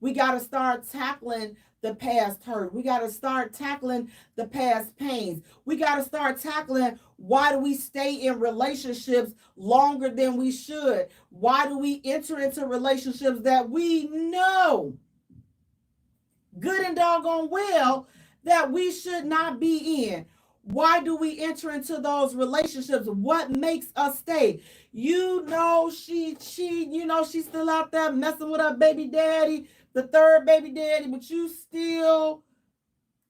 We got to start tackling the past hurt. We got to start tackling the past pains. We got to start tackling why do we stay in relationships longer than we should? Why do we enter into relationships that we know good and doggone well that we should not be in? Why do we enter into those relationships? What makes us stay? She's still out there messing with her baby daddy, the third baby daddy, but you still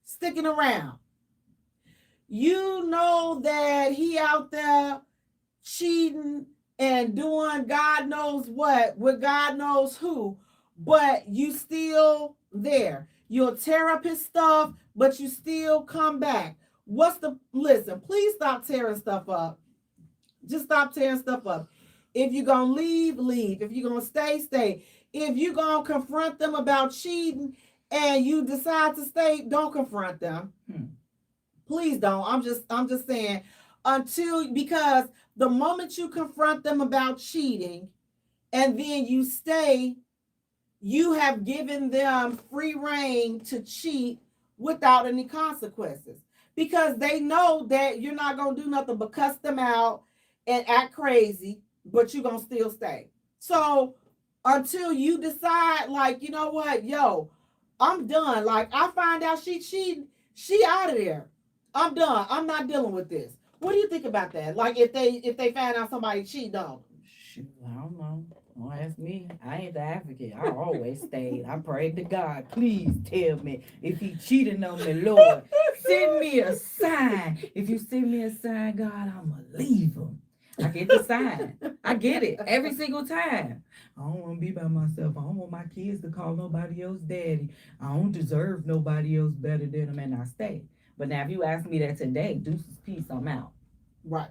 sticking around. You know that he out there cheating and doing God knows what with God knows who, but you still there. You'll tear up his stuff, but you still come back. Listen, please stop tearing stuff up. Just stop tearing stuff up. If you're going to leave, leave. If you're going to stay, stay. If you're going to confront them about cheating and you decide to stay, don't confront them. Please don't. I'm just saying because the moment you confront them about cheating and then you stay, you have given them free reign to cheat without any consequences because they know that you're not going to do nothing but cuss them out and act crazy, but you're going to still stay. So until you decide, like, you know what, yo, I'm done. Like, I find out she cheating, she out of there. I'm done. I'm not dealing with this. What do you think about that? Like, if they find out somebody cheating on them? Shoot, I don't know. Don't ask me. I ain't the advocate. I always stayed. I prayed to God, please tell me if he cheating on me, Lord. Send me a sign. If you send me a sign, God, I'm going to leave him. I get the sign. I get it every single time. I don't want to be by myself. I don't want my kids to call nobody else daddy. I don't deserve nobody else better than them, and I stay. But now, if you ask me that today, deuces, peace, I'm out. Right.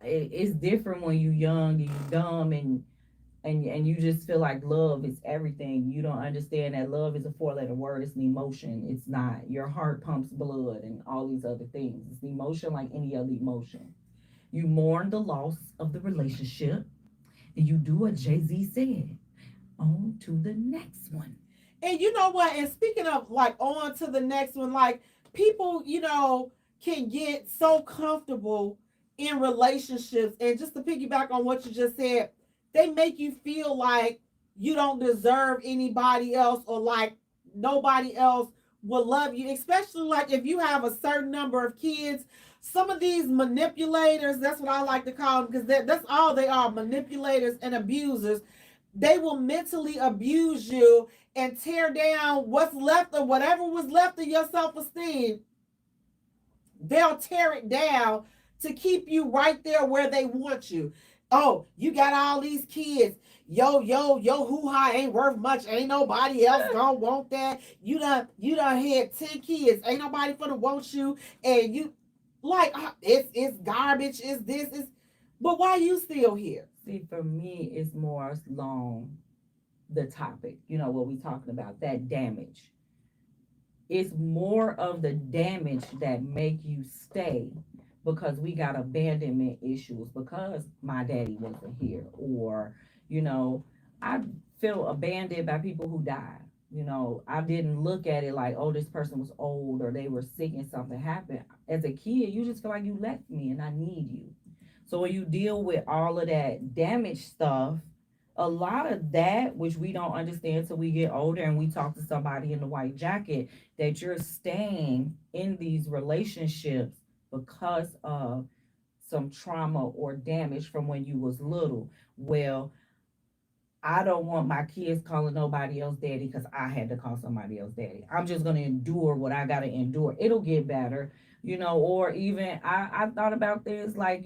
It's different when you young and you dumb and you just feel like love is everything. You don't understand that love is a four-letter word. It's an emotion. It's not your heart pumps blood and all these other things. It's an emotion like any other emotion. You mourn the loss of the relationship, and you do what Jay-Z said. On to the next one. And you know what? And speaking of like on to the next one, like people, can get so comfortable in relationships. And just to piggyback on what you just said, they make you feel like you don't deserve anybody else or like nobody else will love you, especially like if you have a certain number of kids. Some of these manipulators, that's what I like to call them, because that's all they are, manipulators and abusers. They will mentally abuse you and tear down what's left of whatever was left of your self-esteem. They'll tear it down to keep you right there where they want you. Oh, you got all these kids. Yo, hoo-ha ain't worth much. Ain't nobody else gonna want that. You done had 10 kids. Ain't nobody gonna want you. And you like it's garbage, it's this, it's but why you still here? See, for me, it's more along the topic. You know what we talking about? That damage. It's more of the damage that make you stay because we got abandonment issues because my daddy wasn't here, or I feel abandoned by people who died. I didn't look at it like, oh, this person was old or they were sick and something happened. As a kid, you just feel like you left me and I need you. So when you deal with all of that damage stuff, a lot of that, which we don't understand till we get older and we talk to somebody in the white jacket, that you're staying in these relationships because of some trauma or damage from when you was little. Well, I don't want my kids calling nobody else daddy because I had to call somebody else daddy. I'm just gonna endure what I gotta endure. It'll get better, or even I thought about this like,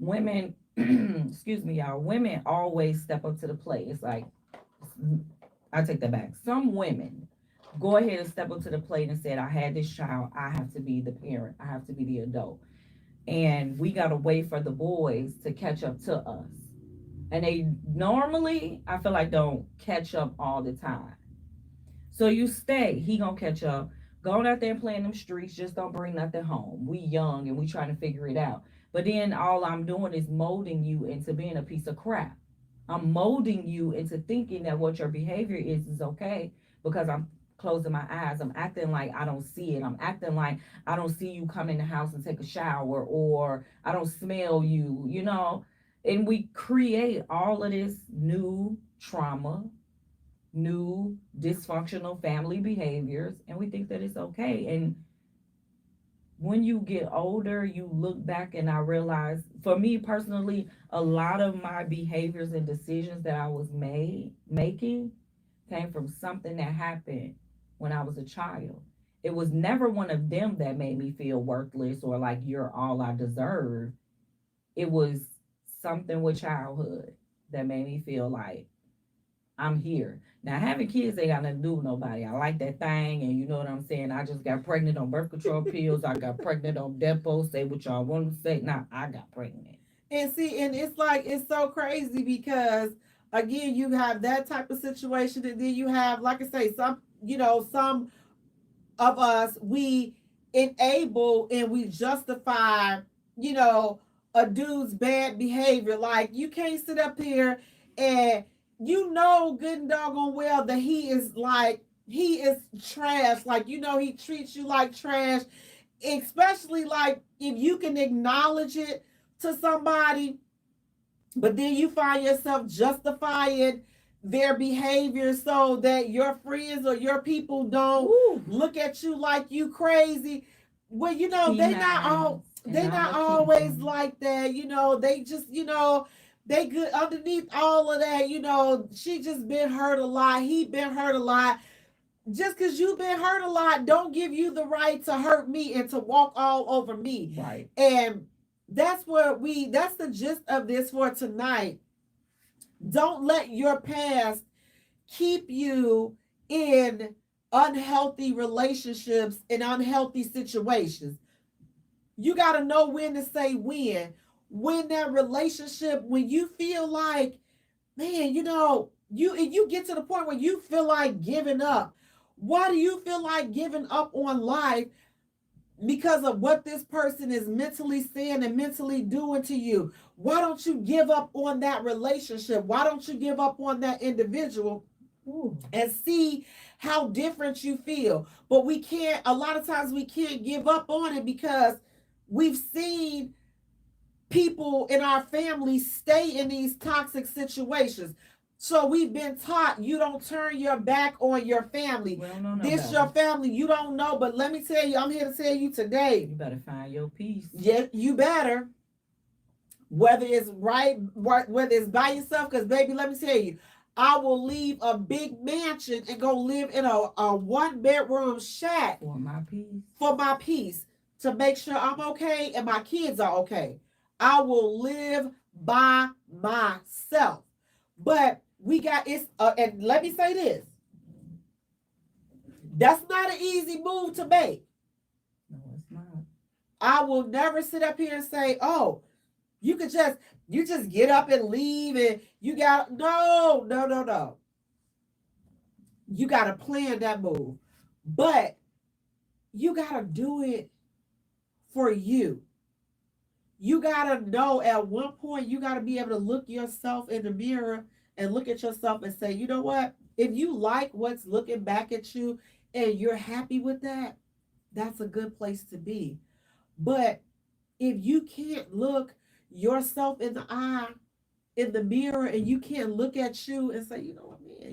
women excuse me, y'all, women always step up to the plate. It's like I take that back. Some women go ahead and step up to the plate and said, I had this child, I have to be the parent, I have to be the adult. And we gotta wait for the boys to catch up to us. And they normally, I feel like, don't catch up all the time. So you stay, he gonna catch up. Going out there and playing them streets, just don't bring nothing home. We young and we trying to figure it out. But then all I'm doing is molding you into being a piece of crap. I'm molding you into thinking that what your behavior is okay because I'm closing my eyes. I'm acting like I don't see it. I'm acting like I don't see you come in the house and take a shower, or I don't smell you, you know? And we create all of this new trauma, new dysfunctional family behaviors, and we think that it's okay. And when you get older, you look back, and I realize, for me personally, a lot of my behaviors and decisions that I was making came from something that happened when I was a child. It was never one of them that made me feel worthless or like you're all I deserve. It was something with childhood that made me feel like I'm here. Now, having kids ain't got nothing to do with nobody. I like that thing, and you know what I'm saying? I just got pregnant on birth control pills. I got pregnant on Depo. Say what y'all want to say. Now, I got pregnant. And see, and it's like, it's so crazy because again, you have that type of situation, and then you have, like I say, some, some of us, we enable and we justify, you know, a dude's bad behavior. Like, you can't sit up here and good and doggone well that he is trash. Like, he treats you like trash, especially like if you can acknowledge it to somebody, but then you find yourself justifying their behavior so that your friends or your people don't Woo. look at you like you crazy. Well, they not always P9s. like that. They just, they good underneath all of that. She just been hurt a lot. He been hurt a lot. Just because you've been hurt a lot don't give you the right to hurt me and to walk all over me. Right. And that's the gist of this for tonight. Don't let your past keep you in unhealthy relationships and unhealthy situations. You got to know when to say when that relationship, when you feel like, man, you get to the point where you feel like giving up. Why do you feel like giving up on life? Because of what this person is mentally saying and mentally doing to you. Why don't you give up on that relationship? Why don't you give up on that individual? Ooh. And see how different you feel? But we can't, a lot of times we can't give up on it because we've seen people in our family stay in these toxic situations. So we've been taught you don't turn your back on your family. Well, no, this your family. You don't know, but let me tell you, I'm here to tell you today. You better find your peace. Yeah, you better. Whether it's whether it's by yourself, because baby, let me tell you, I will leave a big mansion and go live in a 1-bedroom shack for my peace. For my peace, to make sure I'm okay and my kids are okay. I will live by myself. But and let me say this. That's not an easy move to make. No, it's not. I will never sit up here and say, oh, you just get up and leave and you got, no. You got to plan that move. But you got to do it for you. You got to know at one point, you got to be able to look yourself in the mirror and look at yourself and say, you know what? If you like what's looking back at you and you're happy with that, that's a good place to be. But if you can't look yourself in the eye, in the mirror, and you can't look at you and say, you know what, man,